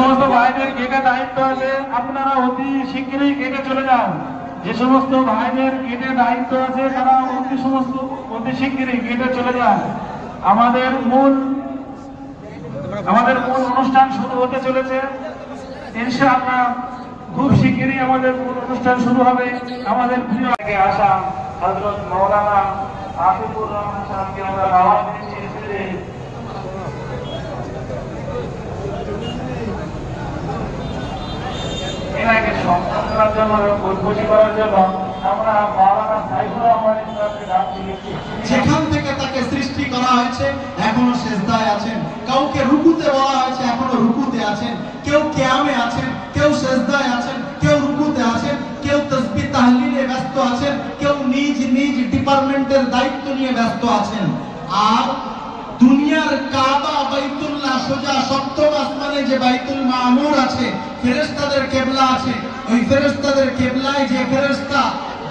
সমস্ত ভাইদের গেটে দায়িত্ব আছে আপনারা অতি শীঘ্রই গেটে চলে যান। যে সমস্ত ভাইদের গেটে দায়িত্ব আছে তারা অতি শীঘ্রই গেটে চলে যান। আমাদের মূল অনুষ্ঠান শুরু হতে চলেছে ইনশাআল্লাহ। খুব শীঘ্রই আমাদের মূল অনুষ্ঠান শুরু হবে। আমাদের প্রিয় আসা হযরত মাওলানা আতিকুর রহমান সাহেবকে আমরা দাওয়াত দিচ্ছি এনাকে সম্মান করার জন্য এবং উদ্বোধন করার জন্য। আমরা মাওলানা সাইফুর রহমান সাহেবকে ডাকছি। যেখান থেকে তাকে সৃষ্টি করা হয়েছে এখনো সিজদায় আছেন, কাউকে রুকুতে বলা হয়েছে এখনো রুকুতে আছেন, কেউ কিয়ামে আছেন, কেউ সিজদায় আছেন, কেউ রুকুতে আছেন, কেউ তাসবিহ তাহলিলে ব্যস্ত আছেন, কেউ নিজ নিজ ডিপার্টমেন্টের দায়িত্ব নিয়ে ব্যস্ত আছেন। আর দুনিয়ার কাবা বাইতুল্লাহ সোজা সপ্তম আসমানে যে বাইতুল মামুর আছে, ফেরেশতাদের কিবলা আছে, ওই ফেরেশতাদের কিবলায় যে ফেরেশতা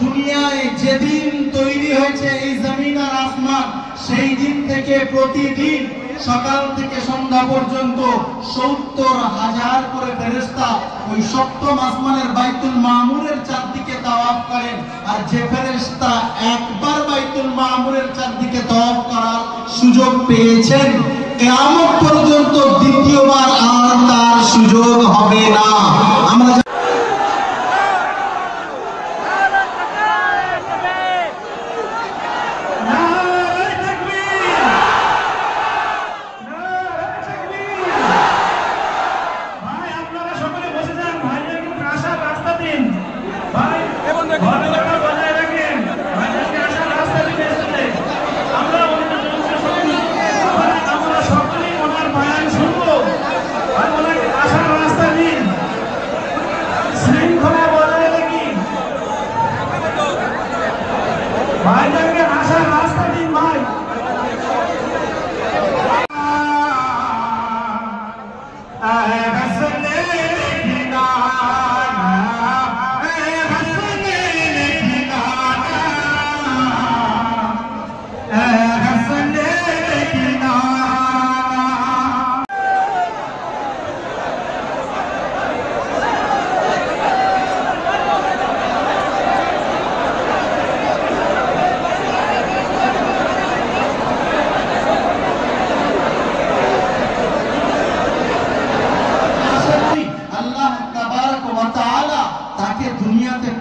দুনিয়ায় যেদিন তৈরি হয়েছে এই জমিন আর আসমান, সেই দিন থেকে প্রতিদিন সকাল থেকে সন্ধ্যা পর্যন্ত ৭০,০০০ করে ফেরেশতা ওই সপ্তম আসমানের বাইতুল মামুরের চারদিকে তাওয়াফ করেন। আর যে ফেরেশতা একবার বাইতুল মামুরের চারদিকে তাওয়াফ করার সুযোগ পেয়েছেন, কিয়ামত পর্যন্ত দ্বিতীয়বার আর তার সুযোগ হবে না। আমরা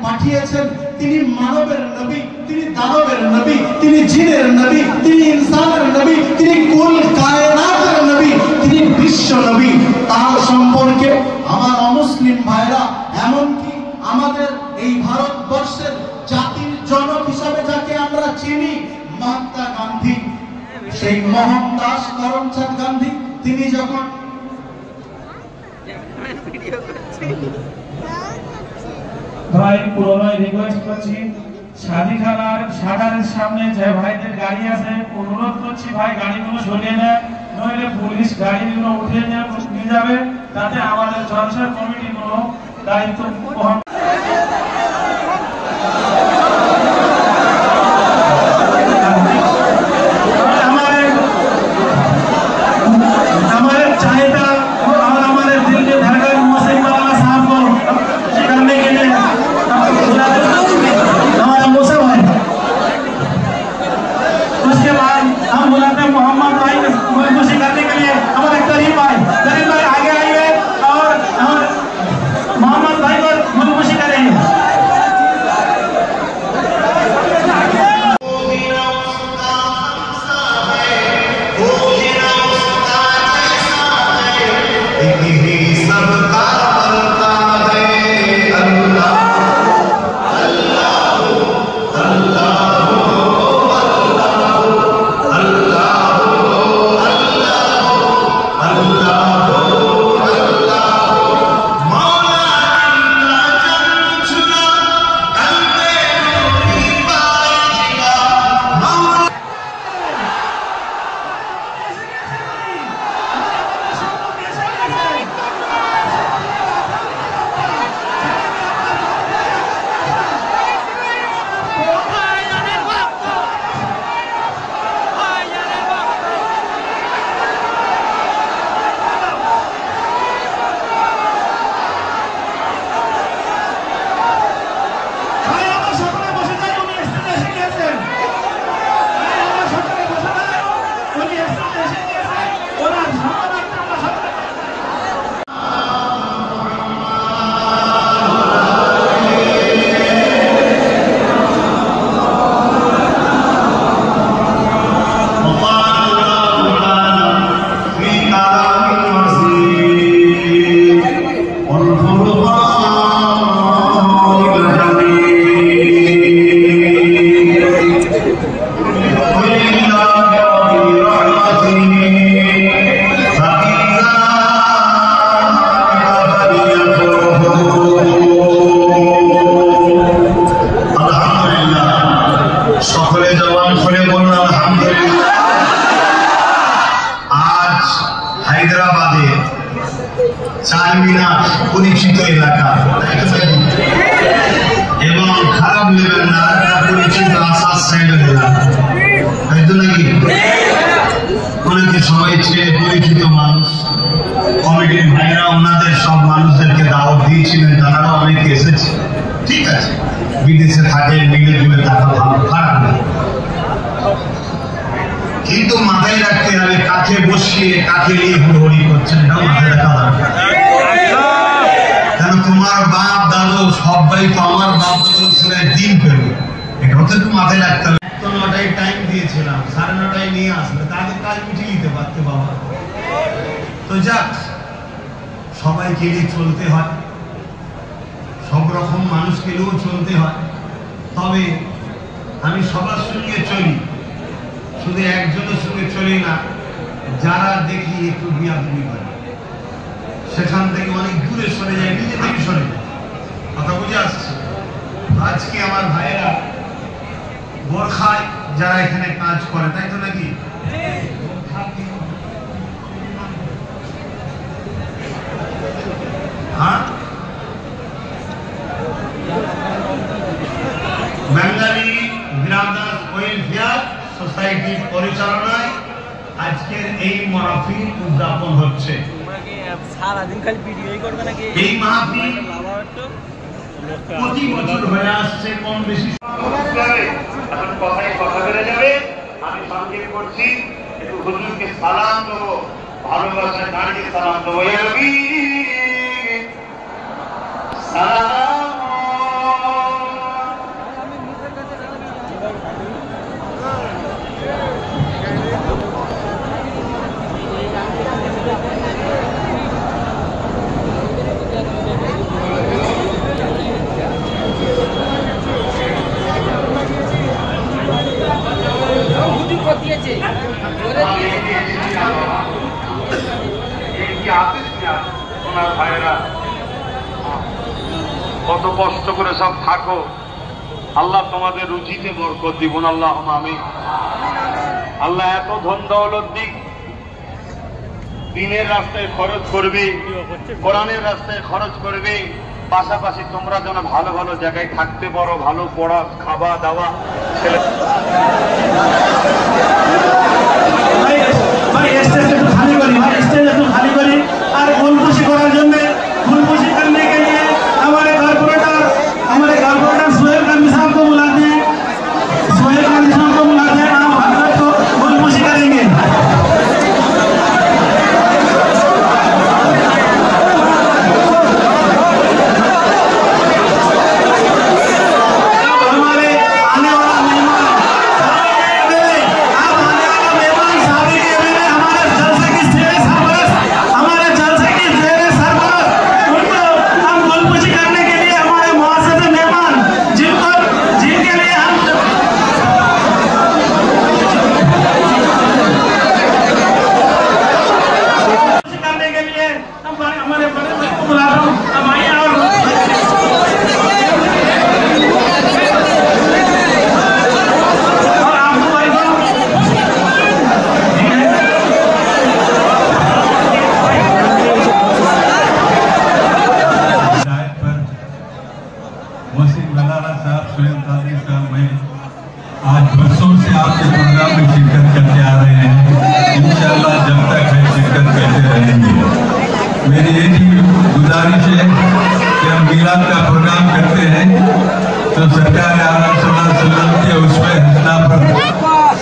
পাঠিয়েছেন। তিনি মানবের নবী, তিনি দানবের নবী, তিনি জিনের নবী, তিনি ইনসানের নবী, তিনি কুল কায়নাতের নবী, তিনি বিশ্ব নবী। তার সম্পর্কে আমার অমুসলিম ভাইরা, এমনকি আমাদের এই ভারতবর্ষের জাতির জনক হিসাবে যাকে আমরা চিনি, মহাত্মা গান্ধী, সেই মোহনদাস করমচাঁদ গান্ধী, তিনি যখন ভাই পুরোনোই রিকোয়েস্ট করছি স্বাধীখানার শাটারের সামনে যে ভাইদের গাড়ি আছে অনুরোধ করছি ভাই গাড়িগুলো সরিয়ে নেয়, নইলে পুলিশ গাড়িগুলো উঠিয়ে নিয়ে যাবে, তাতে আমাদের জলসার কমিটিগুলো দায়িত্ব বহন। मोहम्मद भाई को আর্মিনা পরিচিত এলাকা এবং খারাপ লেভেল না পরিচিত আসাদ সাহেবের এলাকা, তাই তো নাকি? অনেকে সবাই ছেড়ে পরিচিত মানুষ, কমিটির ভাইরা ওনাদের সব মানুষদেরকে দাওয়াত দিয়েছিলেন, তারা অনেকে এসেছে। ঠিক আছে, বিদেশে থাকে, মিলে জুলে থাকা ভালো, খারাপ না, কিন্তু মাথায় রাখতে হবে কাকে বসিয়ে কাকে নিয়ে হুড়োহুড়ি করছেন, এটাও মাথায় রাখা দরকার। কেন তোমার বাপ দাদু সবাই তো আমার বাপ দাদু ছেলে দিন পেল, এটাও তো একটু মাথায় রাখতে হবে। তো 9টায় টাইম দিয়েছিলাম, 9:30 নিয়ে আসলে তাদের কাজ মিটিয়ে নিতে পারতে বাবা। তো যাক, সবাইকে নিয়ে চলতে হয়, সব রকম মানুষকে নিয়েও চলতে হয়। তবে আমি সবার সঙ্গে চলি, শুধু একজনের সঙ্গে চলি না, যারা দেখি একটু বিয়াদবি করে সেখান থেকে অনেক দূরে সরে যায়, নিজে থেকে সরে যায়। কথা বুঝে আসছে? আজকে আমার ভাইয়েরা বোরখায় যারা এখানে কাজ করে, তাই তো নাকি? হ্যাঁ, বাঙালি ব্রাদার্স ওয়েলফেয়ার সোসাইটির পরিচালনায় আজকের এই মাহফিল উদ্যাপন হচ্ছে। এই মাহফিল প্রতি বছর হয়ে আসছে, কম বেশি এখন কথা বেড়ে যাবে। আমি সংক্ষেপ করছি, একটু হুজুরকে সালাম দেবো, ভালোবাসায় দাঁড়িয়ে সালাম দেবো। সালাম কত কষ্ট করে সব থাকো, আল্লাহ তোমাদের রুচিতে বরকত দিবন, আল্লাহ আমিন। আল্লাহ এত ধন দৌলত দিক, দিনের রাস্তায় খরচ করবে, কোরআনের রাস্তায় খরচ করবে, পাশাপাশি তোমরা যেন ভালো ভালো জায়গায় থাকতে পারো, ভালো পড়া, খাওয়া দাওয়া, ছেলে আর ফুলকুশি করার জন্য ফুলকুশি करने के लिए हमारे कारपोरेटर सोहेल गांधी साहब को बुलाते हैं। सोहेल गांधी साहब को बुलाते हैं, आप हजरत को फुलकुशी करेंगे। हमारे आने वाला मेहमान शादी के पहले हमारे जलसे की सेरे सरबराह, हमारे जलसे की सेरे सरबराह, उनको हम फुलकुशी करने के लिए हमारे मुआस्ससे मेहमान जिनके लिए हम करने के लिए हमारे बड़े भाई को बुला रहा हूँ। अब आइए और आपको भाई मोहसिन मलाना साहब, सोहेल गांधी साहब, मैं आज बरसों से आपके प्रोग्राम में शिरकत करते आ रहे हैं। इंशाअल्लाह जब तक है शिरकत करते रहेंगे। मेरी एक ही गुजारिश है कि हम मिलाद का प्रोग्राम करते हैं तो सरकार आलम सल्लल्लाहु अलैहि वसल्लम के उसमें हसना पर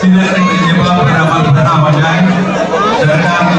सीरत तैयबा पर अमल बना हो जाए। सरकार की